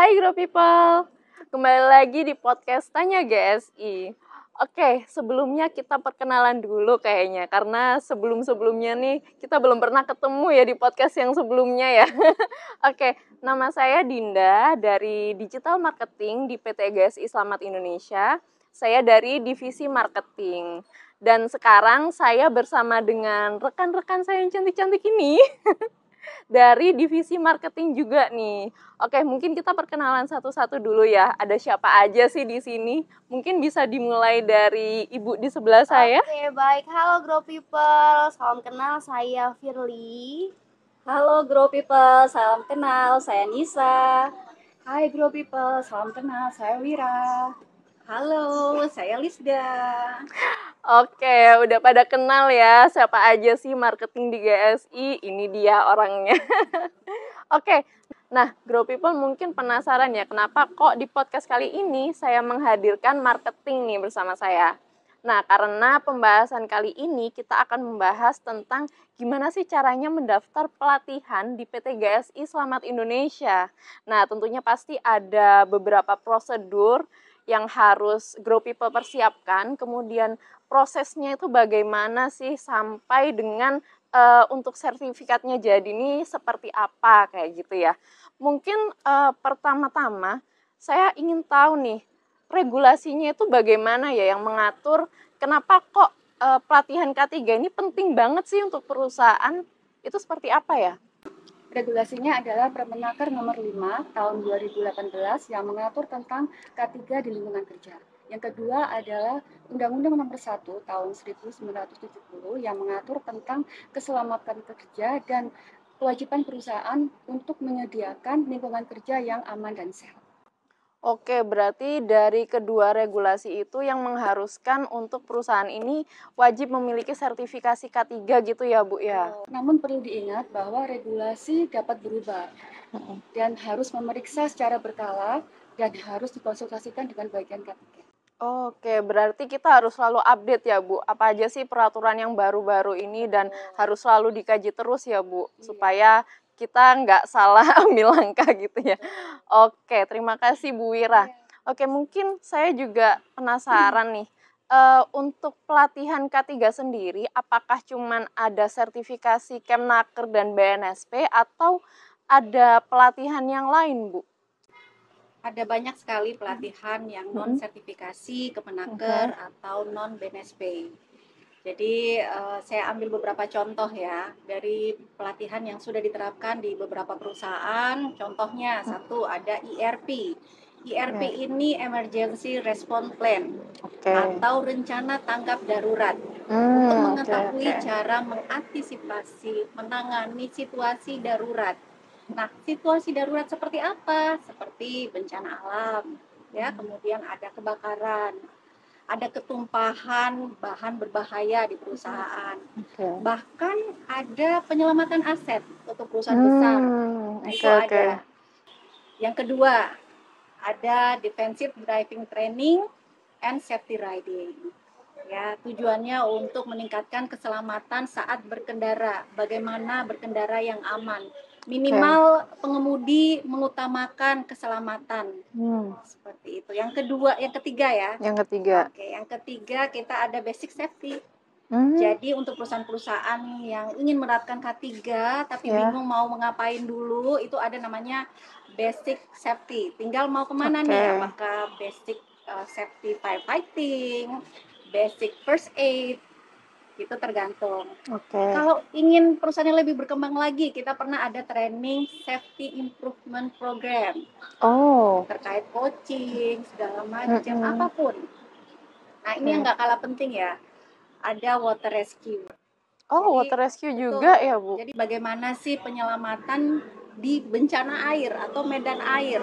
Hai Grow People, kembali lagi di podcast Tanya GSI. Oke, sebelumnya kita perkenalan dulu kayaknya, karena sebelum-sebelumnya nih kita belum pernah ketemu ya di podcast yang sebelumnya ya. Oke, nama saya Dinda dari Digital Marketing di PT GSI Selamat Indonesia. Saya dari Divisi Marketing. Dan sekarang saya bersama dengan rekan-rekan saya yang cantik-cantik ini dari divisi marketing juga nih. Oke, mungkin kita perkenalan satu-satu dulu ya. Ada siapa aja sih di sini? Mungkin bisa dimulai dari Ibu di sebelah saya. Oke, baik. Halo Grow People, salam kenal, saya Firly. Halo Grow People, salam kenal, saya Nisa. Hai Grow People, salam kenal, saya Wira. Halo, saya Lisda. Oke, udah pada kenal ya siapa aja sih marketing di GSI. Ini dia orangnya. Oke, nah Grow People mungkin penasaran ya kenapa kok di podcast kali ini saya menghadirkan marketing nih bersama saya. Nah, karena pembahasan kali ini kita akan membahas tentang gimana sih caranya mendaftar pelatihan di PT GSI Selamat Indonesia. Nah, tentunya pasti ada beberapa prosedur yang harus Grow People persiapkan, kemudian prosesnya itu bagaimana sih sampai dengan untuk sertifikatnya jadi ini seperti apa kayak gitu ya. Mungkin pertama-tama saya ingin tahu nih regulasinya itu bagaimana ya yang mengatur kenapa kok pelatihan K3 ini penting banget sih untuk perusahaan, itu seperti apa ya? Regulasinya adalah Permenaker nomor 5 tahun 2018 yang mengatur tentang K3 di lingkungan kerja. Yang kedua adalah Undang-Undang nomor 1 tahun 1970 yang mengatur tentang keselamatan kerja dan kewajiban perusahaan untuk menyediakan lingkungan kerja yang aman dan sehat. Oke, berarti dari kedua regulasi itu yang mengharuskan untuk perusahaan ini wajib memiliki sertifikasi K3 gitu ya, Bu ya? Namun perlu diingat bahwa regulasi dapat berubah dan harus memeriksa secara berkala dan harus dikonsultasikan dengan bagian K3. Oke, berarti kita harus selalu update ya, Bu. Apa aja sih peraturan yang baru-baru ini dan harus selalu dikaji terus ya, Bu, supaya kita nggak salah ambil langkah gitu ya. Oke, terima kasih Bu Wira. Oke, mungkin saya juga penasaran nih. Untuk pelatihan K3 sendiri, apakah cuman ada sertifikasi Kemnaker dan BNSP atau ada pelatihan yang lain, Bu? Ada banyak sekali pelatihan yang non sertifikasi Kemenaker atau non BNSP. Jadi saya ambil beberapa contoh ya dari pelatihan yang sudah diterapkan di beberapa perusahaan. Contohnya satu ada ERP. ERP ini Emergency Response Plan atau rencana tanggap darurat untuk mengetahui cara mengantisipasi, menangani situasi darurat. Nah, situasi darurat seperti apa? Seperti bencana alam, ya, kemudian ada kebakaran, ada ketumpahan bahan berbahaya di perusahaan. Bahkan ada penyelamatan aset untuk perusahaan besar. Nah, itu ada. Yang kedua, ada defensive driving training and safety riding. Ya, tujuannya untuk meningkatkan keselamatan saat berkendara. Bagaimana berkendara yang aman. Minimal pengemudi mengutamakan keselamatan. Seperti itu. Yang ketiga ya. Yang ketiga. Oke, yang ketiga kita ada basic safety. Jadi untuk perusahaan-perusahaan yang ingin menerapkan K3 tapi bingung mau ngapain dulu, itu ada namanya basic safety. Tinggal mau kemana nih? Apakah basic safety firefighting, basic first aid, itu tergantung. Kalau ingin perusahaannya lebih berkembang lagi, kita pernah ada training safety improvement program. Terkait coaching, segala macam, apapun. Nah, ini yang nggak kalah penting ya. Ada water rescue. Jadi, water rescue juga ya, Bu? Jadi bagaimana sih penyelamatan di bencana air atau medan air?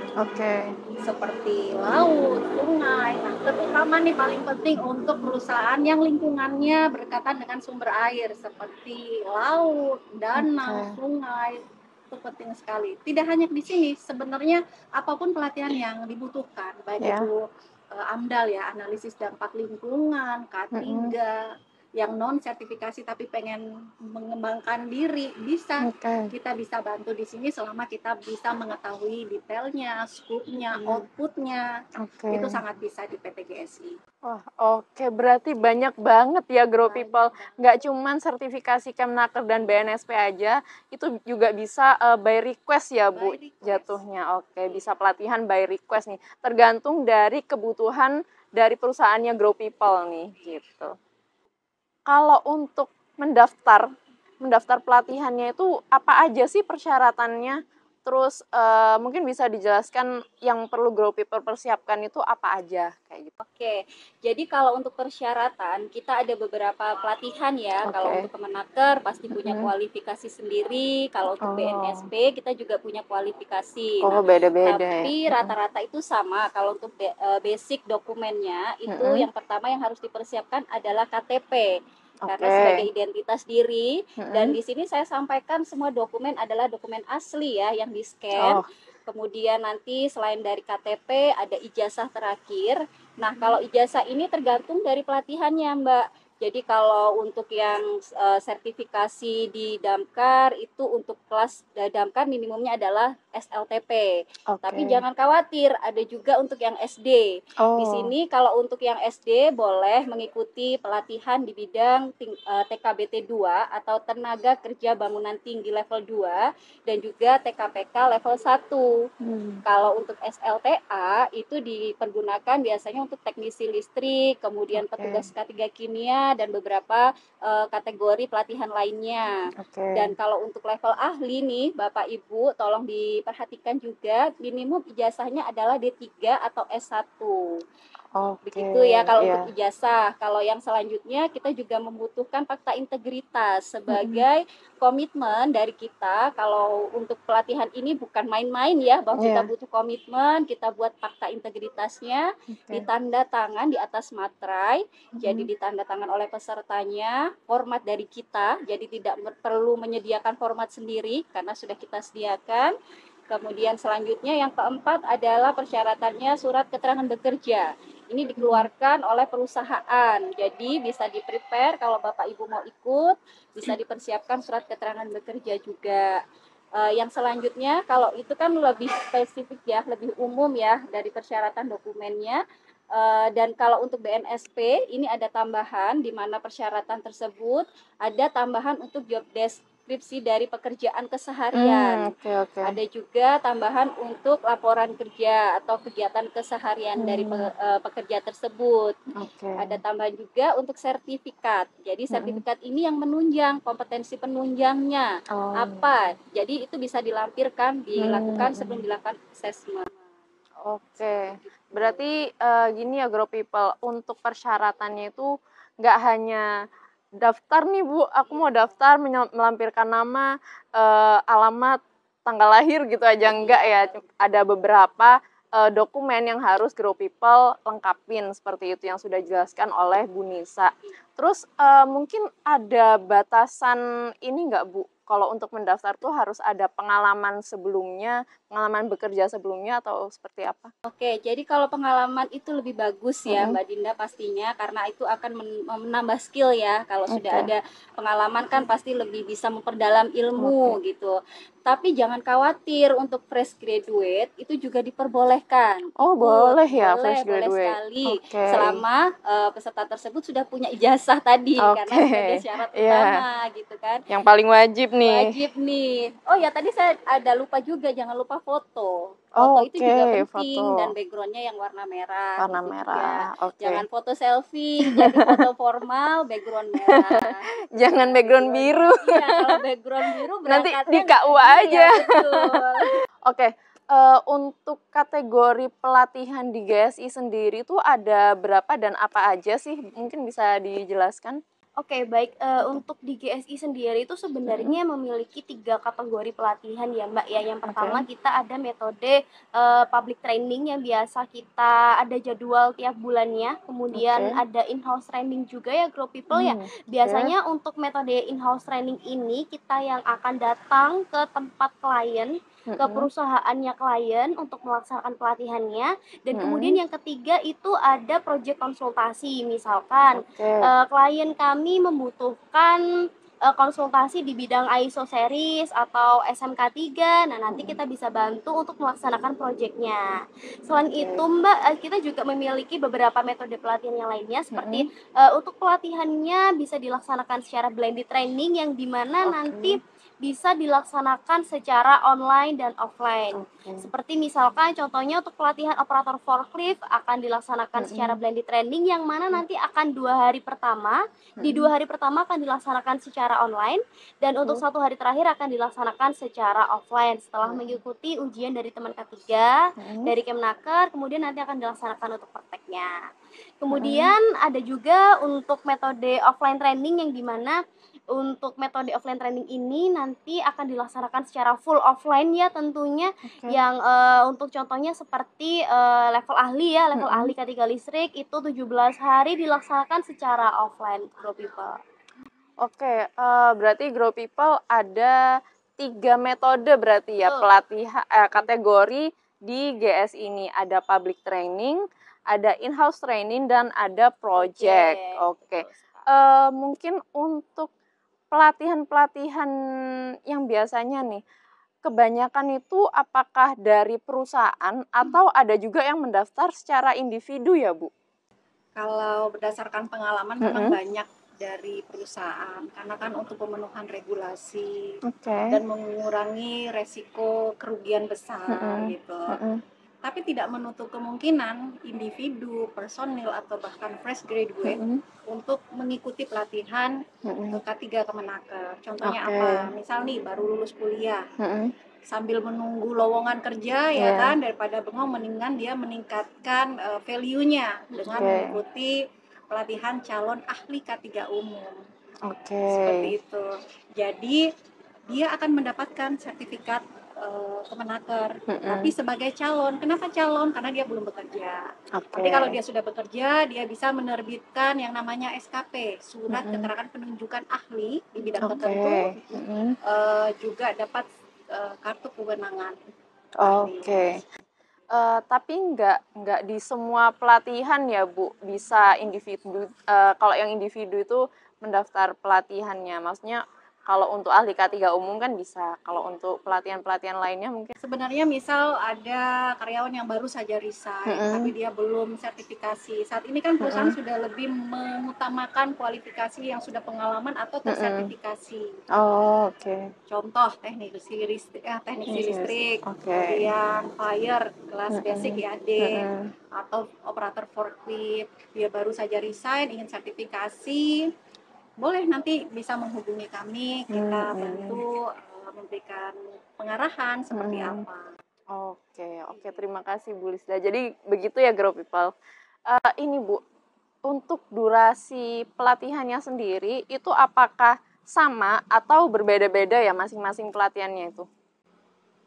Seperti laut, sungai. Nah, terutama nih paling penting untuk perusahaan yang lingkungannya berdekatan dengan sumber air seperti laut, danau, sungai. Itu penting sekali. Tidak hanya di sini, sebenarnya apapun pelatihan yang dibutuhkan, baik itu AMDAL ya, analisis dampak lingkungan, K3, yang non sertifikasi tapi pengen mengembangkan diri, bisa. Oke. Kita bisa bantu di sini selama kita bisa mengetahui detailnya, scope-nya, output-nya. Oke. Itu sangat bisa di PT GSI. Wah, oke. Berarti banyak banget ya Grow People. Nggak cuman sertifikasi Kemnaker dan BNSP aja, itu juga bisa by request ya Bu By request. jatuhnya. Oke, bisa pelatihan by request nih. Tergantung dari kebutuhan dari perusahaannya Grow People nih, gitu. Kalau untuk mendaftar pelatihannya itu apa aja sih persyaratannya? Terus mungkin bisa dijelaskan yang perlu Grow People persiapkan itu apa aja kayak gitu. Oke, jadi kalau untuk persyaratan kita ada beberapa pelatihan ya. Oke. Kalau untuk Kemenaker pasti punya kualifikasi sendiri. Kalau untuk BNSP kita juga punya kualifikasi. Oh, beda-beda Tapi ya. rata-rata itu sama. Kalau untuk basic dokumennya itu yang pertama yang harus dipersiapkan adalah KTP. Karena sebagai identitas diri, dan di sini saya sampaikan semua dokumen adalah dokumen asli ya yang di-scan. Kemudian nanti selain dari KTP ada ijazah terakhir. Nah, kalau ijazah ini tergantung dari pelatihannya, Mbak. Jadi kalau untuk yang sertifikasi di Damkar itu untuk kelas Damkar minimumnya adalah SLTP. Tapi jangan khawatir, ada juga untuk yang SD. Di sini kalau untuk yang SD boleh mengikuti pelatihan di bidang TKBT 2 atau Tenaga Kerja Bangunan Tinggi level 2 dan juga TKPK level 1. Kalau untuk SLTA itu dipergunakan biasanya untuk teknisi listrik, kemudian petugas K3 kimia dan beberapa kategori pelatihan lainnya. Dan kalau untuk level ahli nih Bapak Ibu tolong diperhatikan juga minimum ijazahnya adalah D3 atau S1. Begitu ya kalau untuk ijazah. Kalau yang selanjutnya kita juga membutuhkan fakta integritas sebagai komitmen dari kita. Kalau untuk pelatihan ini bukan main-main ya, bahwa kita butuh komitmen, kita buat fakta integritasnya, ditanda tangan di atas materai, jadi ditanda tangan oleh pesertanya, format dari kita, jadi tidak perlu menyediakan format sendiri karena sudah kita sediakan. Kemudian selanjutnya yang keempat adalah persyaratannya surat keterangan bekerja. Ini dikeluarkan oleh perusahaan, jadi bisa di-prepare kalau Bapak Ibu mau ikut, bisa dipersiapkan surat keterangan bekerja juga. Yang selanjutnya, kalau itu kan lebih spesifik ya, lebih umum ya dari persyaratan dokumennya. Dan kalau untuk BNSP, ini ada tambahan di mana persyaratan tersebut ada tambahan untuk job deskripsi dari pekerjaan keseharian. Ada juga tambahan untuk laporan kerja atau kegiatan keseharian dari pekerja tersebut. Ada tambahan juga untuk sertifikat. Jadi sertifikat ini yang menunjang, kompetensi penunjangnya apa. Jadi itu bisa dilakukan sebelum dilakukan assessment. Berarti gini ya Grow People, untuk persyaratannya itu nggak hanya daftar nih Bu, aku mau daftar melampirkan nama, alamat, tanggal lahir gitu aja, enggak ya. Ada beberapa dokumen yang harus Grow People lengkapin seperti itu yang sudah dijelaskan oleh Bu Nisa. Terus mungkin ada batasan ini nggak Bu? Kalau untuk mendaftar tuh harus ada pengalaman sebelumnya, pengalaman bekerja sebelumnya atau seperti apa? Oke, jadi kalau pengalaman itu lebih bagus ya Mbak Dinda pastinya karena itu akan menambah skill ya. Kalau sudah ada pengalaman kan pasti lebih bisa memperdalam ilmu gitu. Tapi jangan khawatir untuk fresh graduate itu juga diperbolehkan. Boleh ya boleh, fresh graduate. Boleh sekali. Selama peserta tersebut sudah punya ijazah tadi karena sebagai syarat utama gitu kan. Yang paling wajib nih. Wajib nih. Oh ya tadi saya ada lupa juga, jangan lupa foto. Foto itu juga penting dan backgroundnya yang warna merah. Warna merah. Jangan foto selfie, jadi foto formal, background merah. Jangan background biru. Iya, kalau background biru nanti di KUA aja. Betul. Untuk kategori pelatihan di GSI sendiri itu ada berapa dan apa aja sih? Mungkin bisa dijelaskan? Oke, baik. Untuk di GSI sendiri itu sebenarnya memiliki 3 kategori pelatihan ya Mbak ya. Yang pertama kita ada metode public training yang biasa kita ada jadwal tiap bulannya. Kemudian ada in-house training juga ya Grow People ya. Biasanya untuk metode in-house training ini kita yang akan datang ke tempat klien, ke perusahaannya klien untuk melaksanakan pelatihannya. Dan kemudian yang ketiga itu ada project konsultasi. Misalkan klien kami kami membutuhkan konsultasi di bidang ISO series atau SMK 3. Nah, nanti kita bisa bantu untuk melaksanakan proyeknya. Selain itu, Mbak, kita juga memiliki beberapa metode pelatihan yang lainnya seperti untuk pelatihannya bisa dilaksanakan secara blended training yang dimana nanti bisa dilaksanakan secara online dan offline. Seperti misalkan contohnya untuk pelatihan operator forklift akan dilaksanakan secara blended training yang mana nanti akan 2 hari pertama. Di 2 hari pertama akan dilaksanakan secara online dan untuk 1 hari terakhir akan dilaksanakan secara offline setelah mengikuti ujian dari teman ketiga dari Kemnaker, kemudian nanti akan dilaksanakan untuk prakteknya. Kemudian ada juga untuk metode offline training yang dimana untuk metode offline training ini nanti akan dilaksanakan secara full offline ya tentunya, yang untuk contohnya seperti level ahli ya, level ahli K3 listrik itu 17 hari dilaksanakan secara offline, Grow People. Oke, berarti Grow People ada 3 metode berarti ya pelatihan kategori di GS ini. Ada public training, ada in-house training, dan ada project. Oke. Mungkin untuk pelatihan-pelatihan yang biasanya nih, kebanyakan itu apakah dari perusahaan atau ada juga yang mendaftar secara individu ya, Bu? Kalau berdasarkan pengalaman memang banyak dari perusahaan, karena kan untuk pemenuhan regulasi dan mengurangi resiko kerugian besar gitu. Tapi tidak menutup kemungkinan individu, personil, atau bahkan fresh graduate untuk mengikuti pelatihan K3 Kemenaker. Contohnya apa? Misal nih baru lulus kuliah, sambil menunggu lowongan kerja ya kan, daripada bengong mendingan dia meningkatkan value-nya dengan mengikuti pelatihan calon ahli K3 umum. Seperti itu. Jadi dia akan mendapatkan sertifikat Kemenaker, tapi sebagai calon. Kenapa calon? Karena dia belum bekerja. Nanti kalau dia sudah bekerja, dia bisa menerbitkan yang namanya SKP, surat keterangan penunjukan ahli di bidang tertentu, juga dapat kartu kewenangan. Tapi nggak di semua pelatihan ya, Bu, bisa individu. Kalau yang individu itu mendaftar pelatihannya, maksudnya kalau untuk ahli K3 umum kan bisa. Kalau untuk pelatihan-pelatihan lainnya mungkin. Sebenarnya misal ada karyawan yang baru saja resign, tapi dia belum sertifikasi. Saat ini kan perusahaan sudah lebih mengutamakan kualifikasi yang sudah pengalaman atau tersertifikasi. Contoh teknik listrik, kemudian fire kelas basic ya D, atau operator forklift. Dia baru saja resign, ingin sertifikasi. Boleh nanti bisa menghubungi kami, kita bantu memberikan pengarahan seperti apa. Oke, terima kasih Bu Lisda. Jadi begitu ya Grow People. Ini Bu, untuk durasi pelatihannya sendiri itu apakah sama atau berbeda-beda ya masing-masing pelatihannya itu?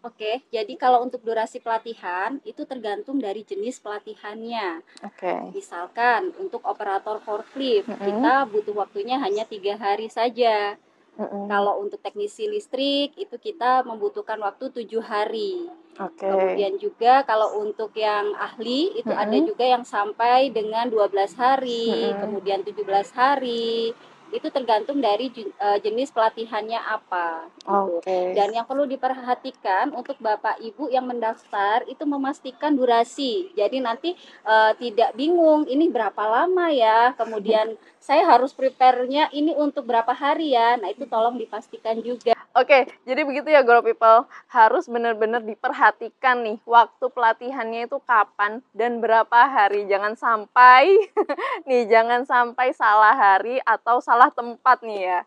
Oke, jadi kalau untuk durasi pelatihan itu tergantung dari jenis pelatihannya. Misalkan untuk operator forklift kita butuh waktunya hanya 3 hari saja. Kalau untuk teknisi listrik itu kita membutuhkan waktu 7 hari. Kemudian juga kalau untuk yang ahli itu ada juga yang sampai dengan 12 hari, kemudian 17 hari. Itu tergantung dari jenis pelatihannya apa gitu. Dan yang perlu diperhatikan untuk Bapak Ibu yang mendaftar itu memastikan durasi. Jadi nanti tidak bingung ini berapa lama ya, kemudian saya harus prepare-nya ini untuk berapa hari ya. Nah, itu tolong dipastikan juga. Jadi begitu ya Grow People, harus benar-benar diperhatikan nih waktu pelatihannya itu kapan dan berapa hari. Jangan sampai jangan sampai salah hari atau salah tempat nih ya.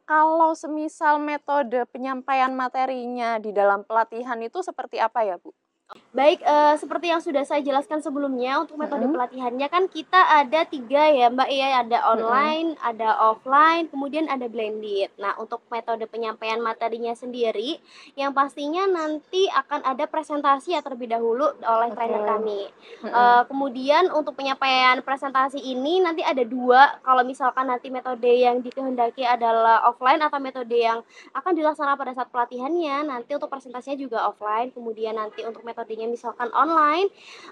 Kalau semisal metode penyampaian materinya di dalam pelatihan itu seperti apa ya, Bu? Baik, seperti yang sudah saya jelaskan sebelumnya, untuk metode pelatihannya kan kita ada 3 ya Mbak ya, ada online, ada offline, kemudian ada blended. Nah, untuk metode penyampaian materinya sendiri, yang pastinya nanti akan ada presentasi ya terlebih dahulu oleh trainer kami. Kemudian untuk penyampaian presentasi ini nanti ada 2, kalau misalkan nanti metode yang dikehendaki adalah offline atau metode yang akan dilaksanakan pada saat pelatihannya, nanti untuk presentasinya juga offline, kemudian nanti untuk metodenya bentuknya misalkan online,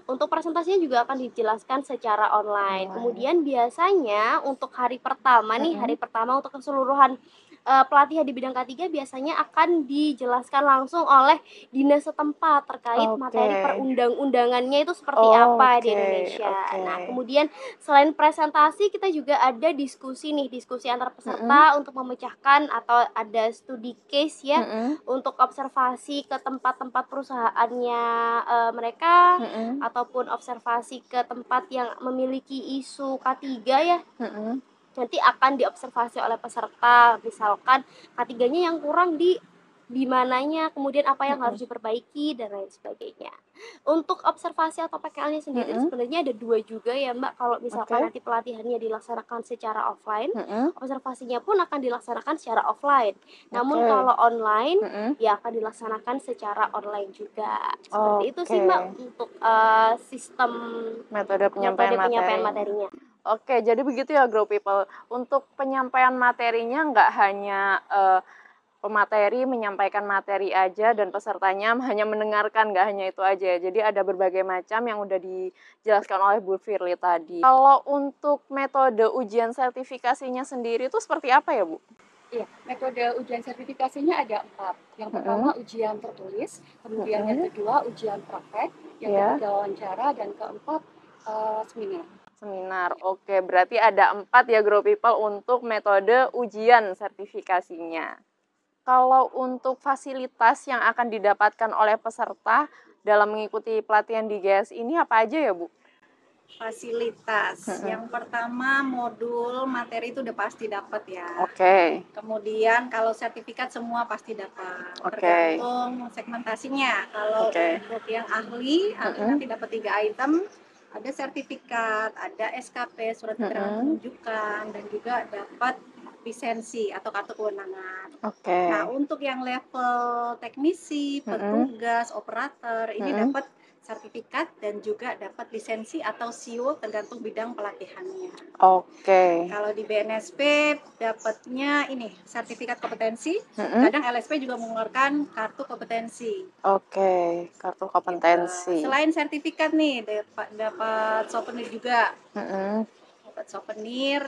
untuk presentasinya juga akan dijelaskan secara online. Kemudian biasanya untuk hari pertama nih, hari pertama untuk keseluruhan pelatihan di bidang K3 biasanya akan dijelaskan langsung oleh dinas setempat terkait materi perundang-undangannya itu seperti apa di Indonesia. Nah, kemudian selain presentasi kita juga ada diskusi nih, diskusi antar peserta untuk memecahkan atau ada studi case ya untuk observasi ke tempat-tempat perusahaannya mereka ataupun observasi ke tempat yang memiliki isu K3 ya. Nanti akan diobservasi oleh peserta, misalkan K3-nya yang kurang di mananya, kemudian apa yang harus diperbaiki dan lain sebagainya. Untuk observasi atau PKL-nya sendiri sebenarnya ada 2 juga ya Mbak, kalau misalkan nanti pelatihannya dilaksanakan secara offline, observasinya pun akan dilaksanakan secara offline. Namun kalau online ya akan dilaksanakan secara online juga. Seperti itu sih Mbak untuk sistem metode penyampaian materinya. Oke, jadi begitu ya Grow People. Untuk penyampaian materinya nggak hanya pemateri menyampaikan materi aja dan pesertanya hanya mendengarkan, nggak hanya itu aja. Jadi ada berbagai macam yang udah dijelaskan oleh Bu Firly tadi. Kalau untuk metode ujian sertifikasinya sendiri itu seperti apa ya Bu? Iya, metode ujian sertifikasinya ada 4. Yang pertama ujian tertulis, kemudian yang kedua ujian praktek, yang ketiga wawancara, dan keempat seminar. Oke, berarti ada 4 ya Grow People untuk metode ujian sertifikasinya. Kalau untuk fasilitas yang akan didapatkan oleh peserta dalam mengikuti pelatihan di GS ini apa aja ya Bu? Fasilitas. Yang pertama modul materi itu udah pasti dapat ya. Kemudian kalau sertifikat semua pasti dapat. Tergantung segmentasinya. Kalau untuk yang ahli nanti dapat 3 item. Ada sertifikat, ada SKP, surat keterangan penunjukan, dan juga dapat lisensi atau kartu kewenangan. Nah, untuk yang level teknisi, petugas, operator, ini dapat sertifikat dan juga dapat lisensi atau SIO tergantung bidang pelatihannya. Kalau di BNSP dapatnya ini sertifikat kompetensi, kadang LSP juga mengeluarkan kartu kompetensi. Kartu kompetensi. Gitu. Selain sertifikat nih dapat souvenir juga. Dapat souvenir,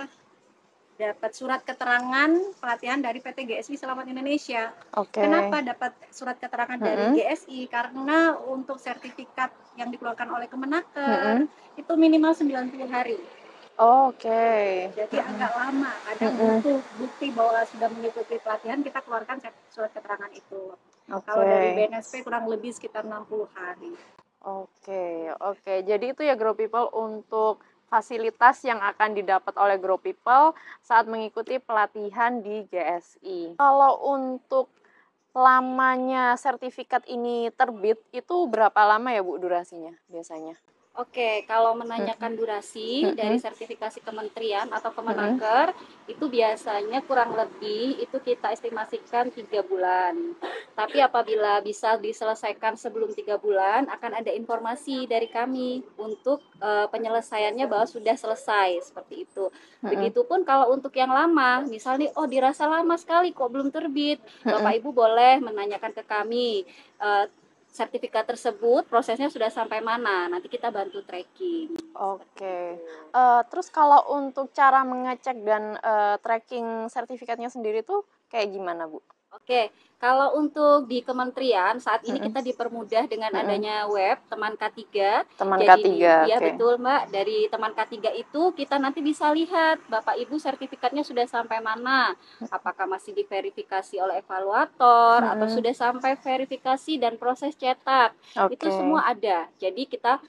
dapat surat keterangan pelatihan dari PT GSI Selamat Indonesia. Kenapa dapat surat keterangan dari GSI? Karena untuk sertifikat yang dikeluarkan oleh Kemenaker itu minimal 90 hari. Jadi agak lama. Kadang butuh bukti bahwa sudah mengikuti pelatihan, kita keluarkan surat keterangan itu. Kalau dari BNSP kurang lebih sekitar 60 hari. Jadi itu ya Grow People untuk fasilitas yang akan didapat oleh Grow People saat mengikuti pelatihan di GSI. Kalau untuk lamanya sertifikat ini terbit, itu berapa lama ya Bu durasinya biasanya? Kalau menanyakan durasi dari sertifikasi kementerian atau Kemenaker, itu biasanya kurang lebih itu kita estimasikan 3 bulan. Tapi apabila bisa diselesaikan sebelum 3 bulan, akan ada informasi dari kami untuk penyelesaiannya bahwa sudah selesai, seperti itu. Begitupun kalau untuk yang lama, misalnya dirasa lama sekali kok belum terbit, Bapak Ibu boleh menanyakan ke kami sertifikat tersebut prosesnya sudah sampai mana, nanti kita bantu tracking. Terus kalau untuk cara mengecek dan tracking sertifikatnya sendiri tuh kayak gimana Bu? Kalau untuk di kementerian saat ini kita dipermudah dengan adanya web Teman K3. Iya betul Mbak, dari Teman K3 itu kita nanti bisa lihat Bapak Ibu sertifikatnya sudah sampai mana, apakah masih diverifikasi oleh evaluator atau sudah sampai verifikasi dan proses cetak. Itu semua ada. Jadi kita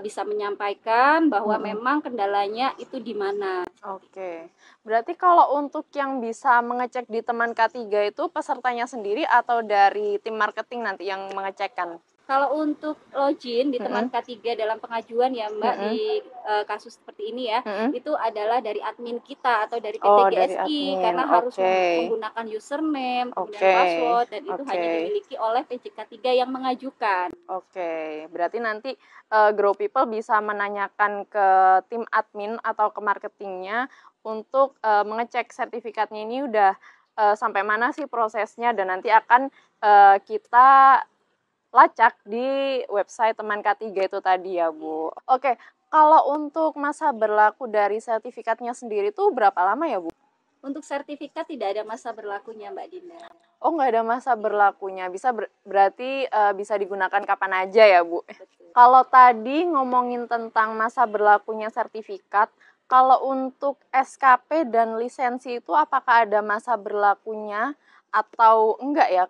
bisa menyampaikan bahwa memang kendalanya itu di mana. Berarti kalau untuk yang bisa mengecek di Teman K3 itu pesertanya sendiri atau dari tim marketing nanti yang mengecekkan? Kalau untuk login di Teman K3 dalam pengajuan ya Mbak di kasus seperti ini ya, itu adalah dari admin kita atau dari PT GSI karena harus menggunakan username, kemudian password, dan itu hanya dimiliki oleh PJ K3 yang mengajukan. Berarti nanti Grow People bisa menanyakan ke tim admin atau ke marketingnya untuk mengecek sertifikatnya ini udah sampai mana sih prosesnya, dan nanti akan kita lacak di website Teman K3 itu tadi ya, Bu. Oke, kalau untuk masa berlaku dari sertifikatnya sendiri tuh berapa lama ya, Bu? Untuk sertifikat tidak ada masa berlakunya, Mbak Dinda. Oh, nggak ada masa berlakunya. Berarti bisa digunakan kapan aja ya, Bu? Betul. Kalau tadi ngomongin tentang masa berlakunya sertifikat, kalau untuk SKP dan lisensi itu apakah ada masa berlakunya atau enggak ya?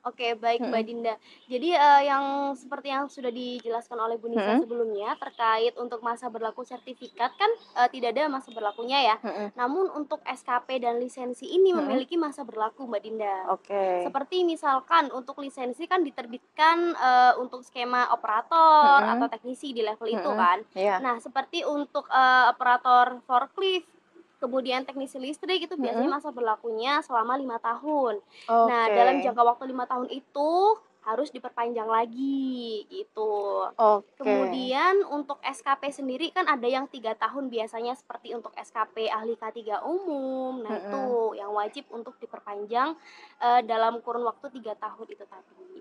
Oke, baik Mbak Mm-mm. Dinda. Jadi yang seperti yang sudah dijelaskan oleh Bu Nisa Mm-mm. sebelumnya terkait untuk masa berlaku sertifikat kan tidak ada masa berlakunya ya. Mm-mm. Namun untuk SKP dan lisensi ini Mm-mm. memiliki masa berlaku Mbak Dinda. Oke. Seperti misalkan untuk lisensi kan diterbitkan untuk skema operator Mm-mm. atau teknisi di level itu Mm-mm. kan. Iya. Nah, seperti untuk operator forklift, kemudian teknisi listrik itu biasanya Mm-mm. masa berlakunya selama 5 tahun. Nah, Oke. dalam jangka waktu 5 tahun itu harus diperpanjang lagi gitu. Oke. Kemudian untuk SKP sendiri kan ada yang 3 tahun biasanya seperti untuk SKP ahli K3 umum. Nah, Mm-mm. itu yang wajib untuk diperpanjang dalam kurun waktu 3 tahun itu tadi.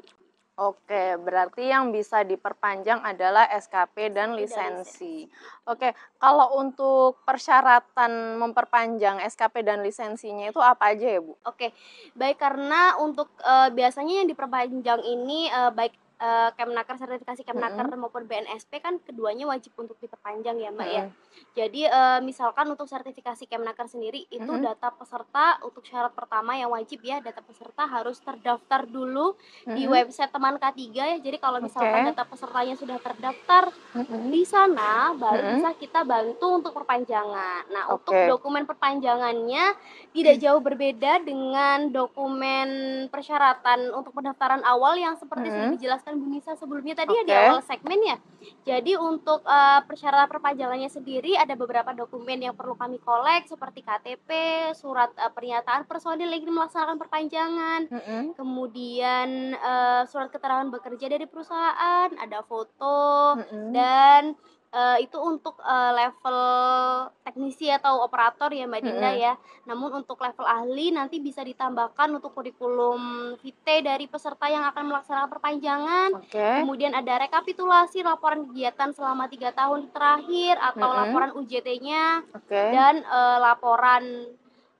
Oke, berarti yang bisa diperpanjang adalah SKP dan SKP dan lisensi. Oke, kalau untuk persyaratan memperpanjang SKP dan lisensinya itu apa aja ya, Bu? Oke, baik karena untuk biasanya yang diperpanjang ini baik Kemnaker, sertifikasi Kemnaker maupun BNSP kan keduanya wajib untuk diperpanjang ya Mbak ya. Jadi misalkan untuk sertifikasi Kemnaker sendiri itu data peserta untuk syarat pertama yang wajib ya, data peserta harus terdaftar dulu di website Teman K3 ya. Jadi kalau misalkan data pesertanya sudah terdaftar di sana baru bisa kita bantu untuk perpanjangan. Nah, untuk dokumen perpanjangannya tidak jauh berbeda dengan dokumen persyaratan untuk pendaftaran awal yang seperti sudah dijelaskan Bu Nisa sebelumnya tadi ya di awal segmen ya. Jadi untuk persyaratan perpanjangannya sendiri ada beberapa dokumen yang perlu kami kolek seperti KTP, surat pernyataan personil yang ingin melaksanakan perpanjangan, kemudian surat keterangan bekerja dari perusahaan, ada foto, dan itu untuk level teknisi atau operator ya Mbak Dinda ya. Namun untuk level ahli nanti bisa ditambahkan untuk kurikulum vitae dari peserta yang akan melaksanakan perpanjangan. Kemudian ada rekapitulasi laporan kegiatan selama 3 tahun terakhir atau laporan UJT-nya dan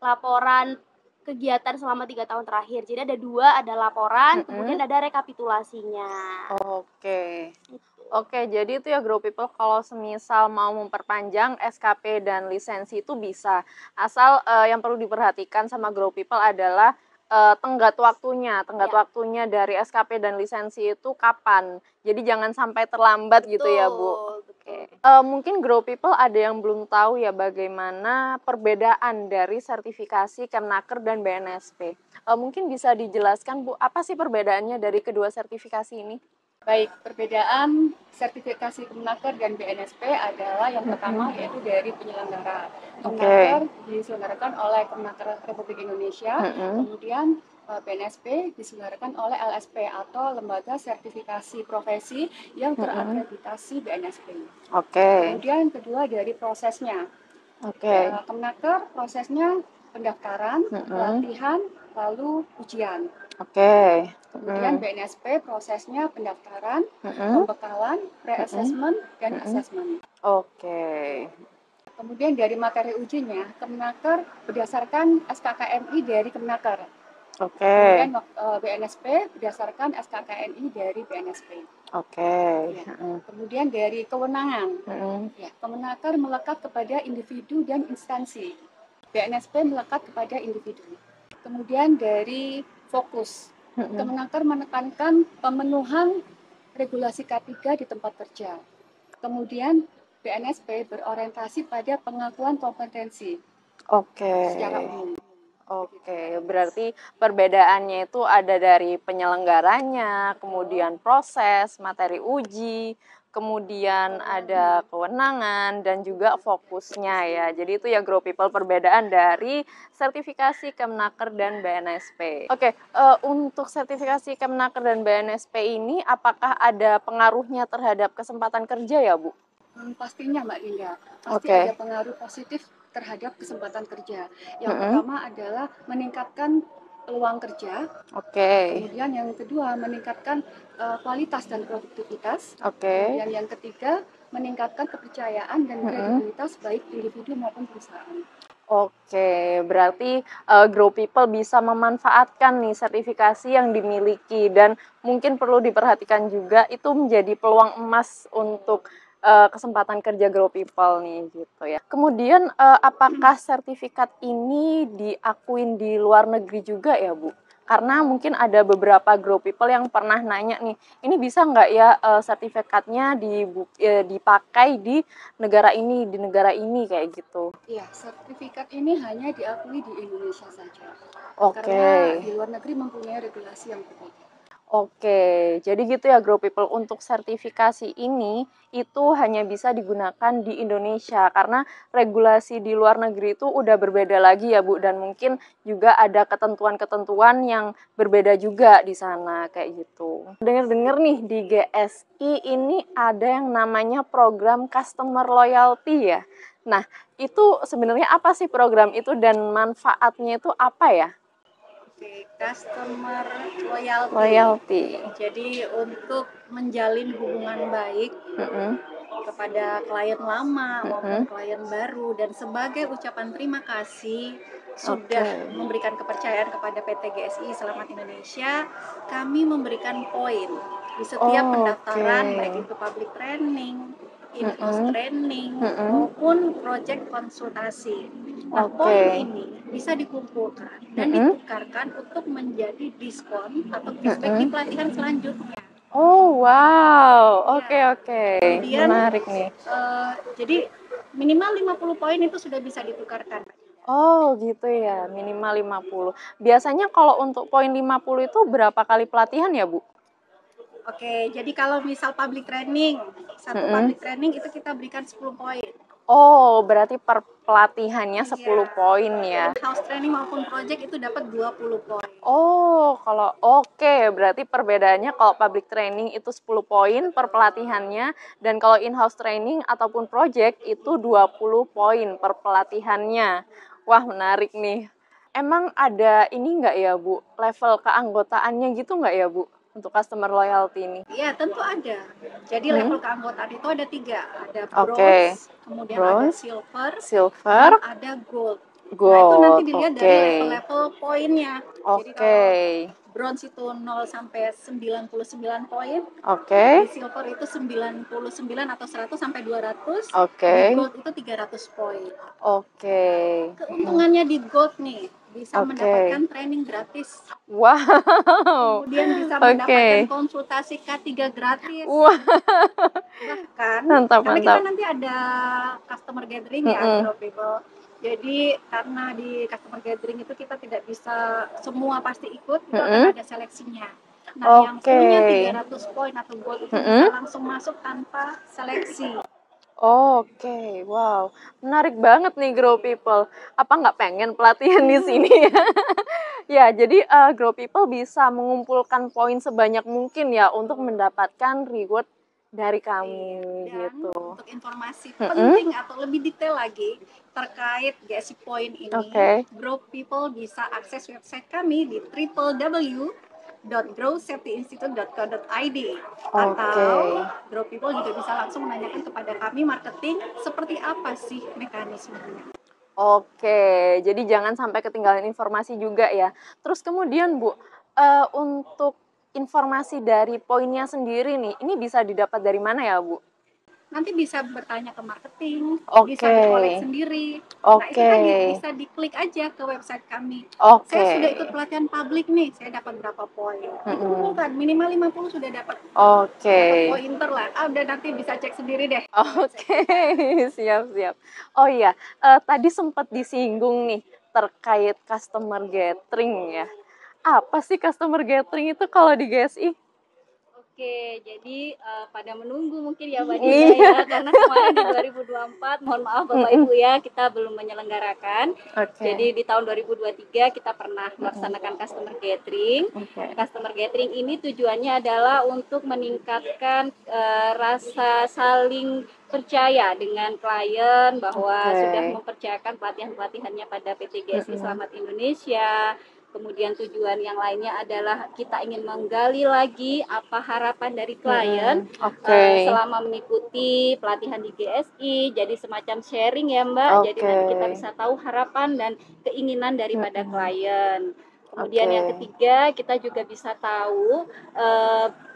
laporan kegiatan selama 3 tahun terakhir. Jadi ada 2, ada laporan, kemudian ada rekapitulasinya. Oke, jadi itu ya Grow People, kalau semisal mau memperpanjang SKP dan lisensi itu bisa. Asal yang perlu diperhatikan sama Grow People adalah tenggat waktunya. Tenggat waktunya dari SKP dan lisensi itu kapan. Jadi jangan sampai terlambat gitu ya, Bu. Oke. Mungkin Grow People ada yang belum tahu ya bagaimana perbedaan dari sertifikasi Kemnaker dan BNSP. Mungkin bisa dijelaskan, Bu, apa sih perbedaannya dari kedua sertifikasi ini? Baik, perbedaan sertifikasi Kemnaker dan BNSP adalah yang pertama yaitu dari penyelenggara. Kemnaker diselenggarakan oleh Kemnaker Republik Indonesia, kemudian BNSP diselenggarakan oleh LSP atau Lembaga Sertifikasi Profesi yang terakreditasi BNSP. Kemudian kedua dari prosesnya. Kemnaker prosesnya pendaftaran, pelatihan, lalu ujian. Kemudian BNSP prosesnya pendaftaran, pembekalan, pre-assessment, dan assessment. Kemudian dari materi ujinya, Kemnaker berdasarkan SKKNI dari Kemnaker. Kemudian BNSP berdasarkan SKKNI dari BNSP. Kemudian dari kewenangan, Kemnaker melekat kepada individu dan instansi. BNSP melekat kepada individu. Kemudian dari fokus, Kemnaker menekankan pemenuhan regulasi K3 di tempat kerja. Kemudian BNSP berorientasi pada pengakuan kompetensi secara umum. Berarti perbedaannya itu ada dari penyelenggaranya, kemudian proses, materi uji, kemudian ada kewenangan dan juga fokusnya ya. Jadi itu ya Grow People perbedaan dari sertifikasi Kemnaker dan BNSP. Untuk sertifikasi Kemnaker dan BNSP ini apakah ada pengaruhnya terhadap kesempatan kerja ya, Bu? Pastinya Mbak Dinda, pasti ada pengaruh positif terhadap kesempatan kerja. Yang pertama adalah meningkatkan peluang kerja. Oke. Kemudian yang kedua meningkatkan kualitas dan produktivitas. Oke. Kemudian yang ketiga meningkatkan kepercayaan dan kredibilitas baik individu maupun perusahaan. Oke, berarti Grow People bisa memanfaatkan nih sertifikasi yang dimiliki dan mungkin perlu diperhatikan juga itu menjadi peluang emas untuk kesempatan kerja Grow People nih gitu ya. Kemudian apakah sertifikat ini diakuin di luar negeri juga ya Bu? Karena mungkin ada beberapa Grow People yang pernah nanya nih, ini bisa nggak ya sertifikatnya dipakai di negara ini kayak gitu. Iya, sertifikat ini hanya diakui di Indonesia saja. Oke. Karena di luar negeri mempunyai regulasi yang berbeda. Oke, jadi gitu ya Grow People, untuk sertifikasi ini itu hanya bisa digunakan di Indonesia karena regulasi di luar negeri itu udah berbeda lagi ya Bu, dan mungkin juga ada ketentuan-ketentuan yang berbeda juga di sana kayak gitu. Dengar-dengar nih di GSI ini ada yang namanya program Customer Loyalty ya. Nah, itu sebenarnya apa sih program itu dan manfaatnya itu apa ya? Oke, customer loyalty. Loyalty. Jadi untuk menjalin hubungan baik kepada klien lama maupun klien baru dan sebagai ucapan terima kasih sudah memberikan kepercayaan kepada PT GSI Selamat Indonesia, kami memberikan poin di setiap pendaftaran baik itu public training, in-house training maupun project konsultasi. Nah, poin ini bisa dikumpulkan dan ditukarkan untuk menjadi diskon atau cashback di pelatihan selanjutnya. Oh wow, oke. Kemudian, menarik nih. Jadi minimal 50 poin itu sudah bisa ditukarkan. Oh gitu ya, minimal 50. Biasanya kalau untuk poin 50 itu berapa kali pelatihan ya Bu? Oke, jadi kalau misal public training, satu public training itu kita berikan 10 poin. Oh, berarti per pelatihannya 10 poin ya. In-house training maupun project itu dapat 20 poin. Oh, kalau oke, berarti perbedaannya kalau public training itu 10 poin per pelatihannya dan kalau in-house training ataupun project itu 20 poin per pelatihannya. Wah, menarik nih. Emang ada ini nggak ya Bu, level keanggotaannya gitu nggak ya Bu, untuk customer loyalty ini? Iya, tentu ada. Jadi level keanggotaan itu ada 3. Ada bronze, kemudian ada silver, dan ada gold. Nah, itu nanti dilihat dari level-level poinnya. Jadi kalau bronze itu 0 sampai 99 poin. Di silver itu 99 atau 100 sampai 200. Di gold itu 300 poin. Keuntungannya di gold nih, bisa mendapatkan training gratis. Wow. Kemudian bisa mendapatkan konsultasi K3 gratis. Wah. Bahkan, mantap. karena kita nanti ada customer gathering ya, Grow People. Jadi karena di customer gathering itu kita tidak bisa semua pasti ikut, itu akan ada seleksinya. Nah, yang punya 300 poin atau gold itu bisa langsung masuk tanpa seleksi. Oke, wow, menarik banget nih Grow People. Apa nggak pengen pelatihan di sini ya? Ya, jadi Grow People bisa mengumpulkan poin sebanyak mungkin ya untuk mendapatkan reward dari kami gitu. Untuk informasi penting atau lebih detail lagi terkait GSI Point ini, Grow People bisa akses website kami di www.growsafetyinstitute.co.id atau Grow People juga bisa langsung menanyakan kepada kami marketing seperti apa sih mekanismenya. Oke, jadi jangan sampai ketinggalan informasi juga ya. Terus kemudian Bu, untuk informasi dari poinnya sendiri nih, ini bisa didapat dari mana ya Bu? Nanti bisa bertanya ke marketing, bisa dikolek sendiri. Nah, itu tadi bisa diklik aja ke website kami. Saya sudah ikut pelatihan publik nih, saya dapat berapa poin. Dikumpulkan, minimal 50 sudah dapat. Dapat pointer lah. Udah nanti bisa cek sendiri deh. Siap. Oh iya, tadi sempat disinggung nih terkait customer gathering ya. Apa sih customer gathering itu kalau di GSI? Oke, jadi pada menunggu mungkin ya Mbak Dina ya, karena kemarin di 2024, mohon maaf Bapak Ibu ya, kita belum menyelenggarakan. Jadi di tahun 2023 kita pernah melaksanakan customer gathering. Customer gathering ini tujuannya adalah untuk meningkatkan rasa saling percaya dengan klien bahwa sudah mempercayakan pelatihan-pelatihannya pada PT GSI Selamat Indonesia. Kemudian tujuan yang lainnya adalah kita ingin menggali lagi apa harapan dari klien selama mengikuti pelatihan di GSI. Jadi semacam sharing ya Mbak. Jadi nanti kita bisa tahu harapan dan keinginan daripada klien. Kemudian yang ketiga, kita juga bisa tahu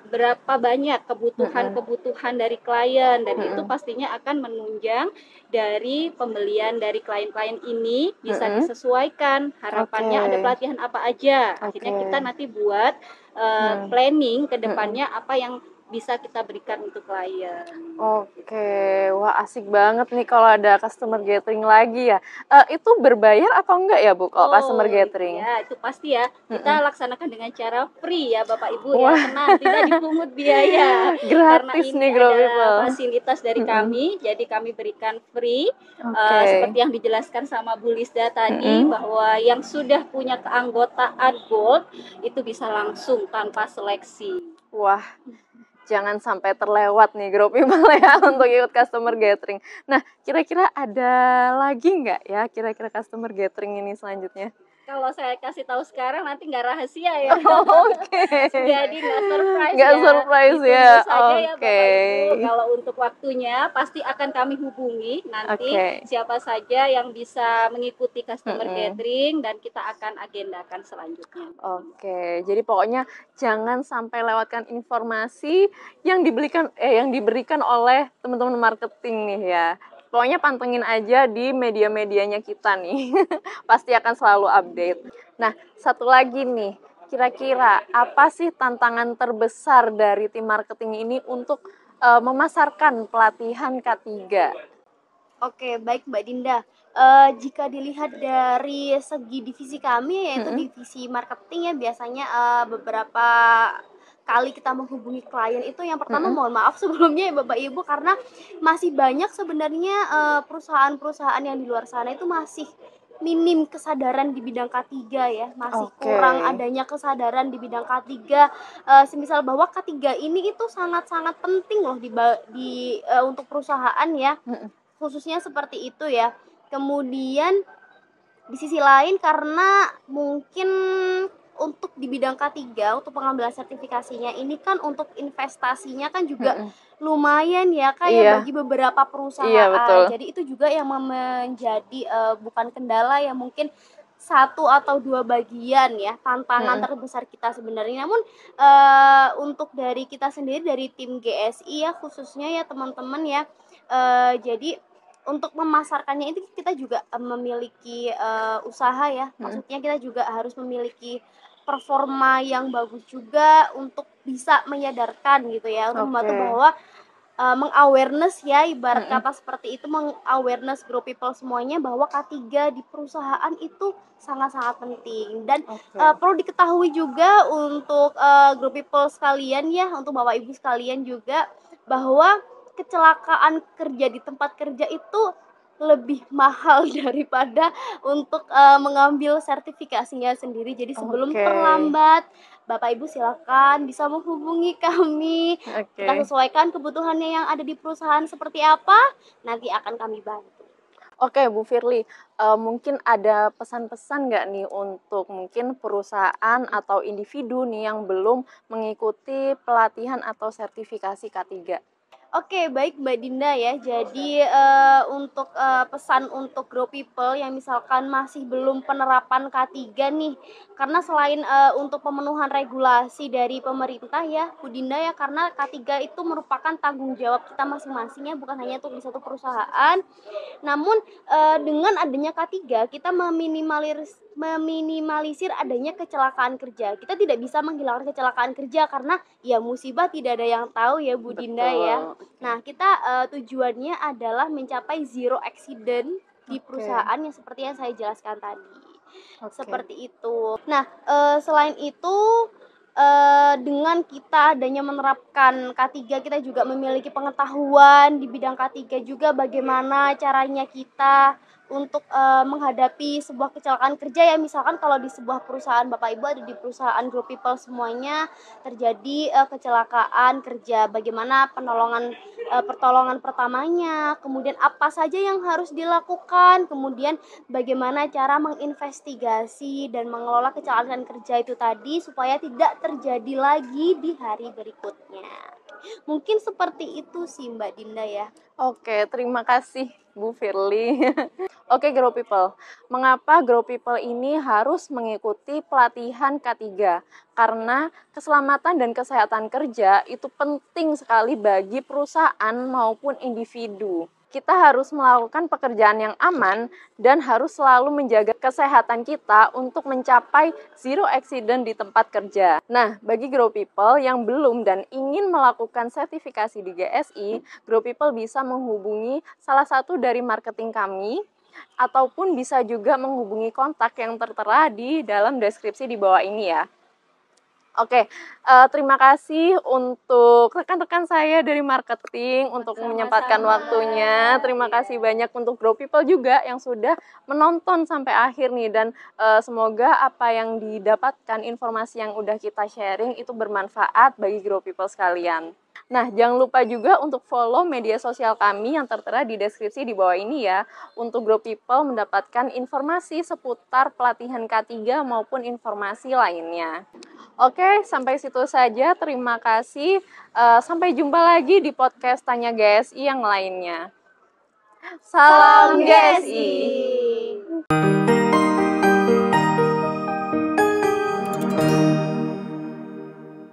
berapa banyak kebutuhan dari klien, dan itu pastinya akan menunjang dari pembelian dari klien-klien ini. Bisa disesuaikan harapannya ada pelatihan apa aja. Akhirnya kita nanti buat planning ke depannya apa yang bisa kita berikan untuk klien. Wah asik banget nih kalau ada customer gathering lagi ya. Itu berbayar atau enggak ya Bu kalau customer gathering? Ya, itu pasti ya. Kita laksanakan dengan cara free ya Bapak Ibu ya. Tenang, tidak dipungut biaya. Gratis karena nih ini Grow adalah People. fasilitas dari kami, jadi kami berikan free. Seperti yang dijelaskan sama Bu Lisda tadi, bahwa yang sudah punya keanggotaan Gold itu bisa langsung tanpa seleksi. Wah, jangan sampai terlewat nih Grow People ya untuk ikut customer gathering. Nah, kira-kira ada lagi nggak ya kira-kira customer gathering ini selanjutnya? Kalau saya kasih tahu sekarang nanti nggak rahasia ya. Jadi nggak surprise nggak ya. surprise ya. Saja ya Bapak Ibu. Kalau untuk waktunya pasti akan kami hubungi nanti siapa saja yang bisa mengikuti customer gathering, dan kita akan agendakan selanjutnya. Jadi pokoknya jangan sampai lewatkan informasi yang diberikan oleh teman-teman marketing nih ya. Pokoknya pantengin aja di media-medianya kita nih. Pasti akan selalu update. Nah, satu lagi nih. Kira-kira apa sih tantangan terbesar dari tim marketing ini untuk memasarkan pelatihan K3? Oke, baik Mbak Dinda. Jika dilihat dari segi divisi kami, yaitu divisi marketing ya, biasanya beberapa kali kita menghubungi klien itu, yang pertama mohon maaf sebelumnya ya Bapak Ibu, karena masih banyak sebenarnya perusahaan-perusahaan yang di luar sana itu masih minim kesadaran di bidang K3 ya, masih kurang adanya kesadaran di bidang K3, semisal bahwa K3 ini itu sangat-sangat penting loh untuk perusahaan ya, khususnya seperti itu ya. Kemudian di sisi lain, karena mungkin untuk di bidang K3 untuk pengambilan sertifikasinya ini kan untuk investasinya kan juga lumayan ya kayak bagi beberapa perusahaan. Jadi itu juga yang menjadi bukan kendala ya, mungkin satu atau dua bagian ya tantangan terbesar kita sebenarnya. Namun untuk dari kita sendiri, dari tim GSI ya khususnya ya teman-teman ya, jadi untuk memasarkannya itu kita juga memiliki usaha ya, maksudnya kita juga harus memiliki performa yang bagus juga untuk bisa menyadarkan gitu ya, untuk membantu bahwa meng-awareness ya, ibarat kata seperti itu, meng-awareness Grow People semuanya bahwa K3 di perusahaan itu sangat-sangat penting. Dan perlu diketahui juga untuk Grow People sekalian ya, untuk Bapak Ibu sekalian juga, bahwa kecelakaan kerja di tempat kerja itu lebih mahal daripada untuk mengambil sertifikasinya sendiri. Jadi sebelum terlambat, Bapak Ibu silakan bisa menghubungi kami. Kita sesuaikan kebutuhannya yang ada di perusahaan seperti apa, nanti akan kami bantu. Oke Bu Firly, mungkin ada pesan-pesan nggak nih untuk mungkin perusahaan atau individu nih yang belum mengikuti pelatihan atau sertifikasi K3? Oke, baik Mbak Dinda ya. Jadi untuk pesan untuk Grow People yang misalkan masih belum penerapan K3 nih, karena selain untuk pemenuhan regulasi dari pemerintah ya Bu Dinda ya, karena K3 itu merupakan tanggung jawab kita masing-masing ya, bukan hanya untuk di satu perusahaan. Namun dengan adanya K3 kita meminimalisir adanya kecelakaan kerja. Kita tidak bisa menghilangkan kecelakaan kerja karena ya musibah tidak ada yang tahu ya Bu Dinda ya. Nah, kita tujuannya adalah mencapai zero accident di perusahaan yang seperti yang saya jelaskan tadi. Seperti itu. Nah, selain itu dengan kita adanya menerapkan K3, kita juga memiliki pengetahuan di bidang K3 juga, bagaimana caranya kita untuk menghadapi sebuah kecelakaan kerja ya, misalkan kalau di sebuah perusahaan Bapak Ibu ada di perusahaan Group People semuanya terjadi kecelakaan kerja, bagaimana pertolongan pertamanya, kemudian apa saja yang harus dilakukan, kemudian bagaimana cara menginvestigasi dan mengelola kecelakaan kerja itu tadi supaya tidak terjadi lagi di hari berikutnya. Mungkin seperti itu sih Mbak Dinda ya. Oke, terima kasih Bu Firly. Oke, Grow People. Mengapa Grow People ini harus mengikuti pelatihan K3? Karena keselamatan dan kesehatan kerja itu penting sekali bagi perusahaan maupun individu. Kita harus melakukan pekerjaan yang aman dan harus selalu menjaga kesehatan kita untuk mencapai zero accident di tempat kerja. Nah, bagi Grow People yang belum dan ingin melakukan sertifikasi di GSI, Grow People bisa menghubungi salah satu dari marketing kami, ataupun bisa juga menghubungi kontak yang tertera di dalam deskripsi di bawah ini ya. Oke, terima kasih untuk rekan-rekan saya dari marketing untuk menyempatkan waktunya. Terima kasih banyak untuk Grow People juga yang sudah menonton sampai akhir nih, dan semoga apa yang didapatkan, informasi yang udah kita sharing itu bermanfaat bagi Grow People sekalian. Nah, jangan lupa juga untuk follow media sosial kami yang tertera di deskripsi di bawah ini ya, untuk Grow People mendapatkan informasi seputar pelatihan K3 maupun informasi lainnya. Oke, sampai situ saja. Terima kasih. Sampai jumpa lagi di podcast Tanya GSI yang lainnya. Salam GSI!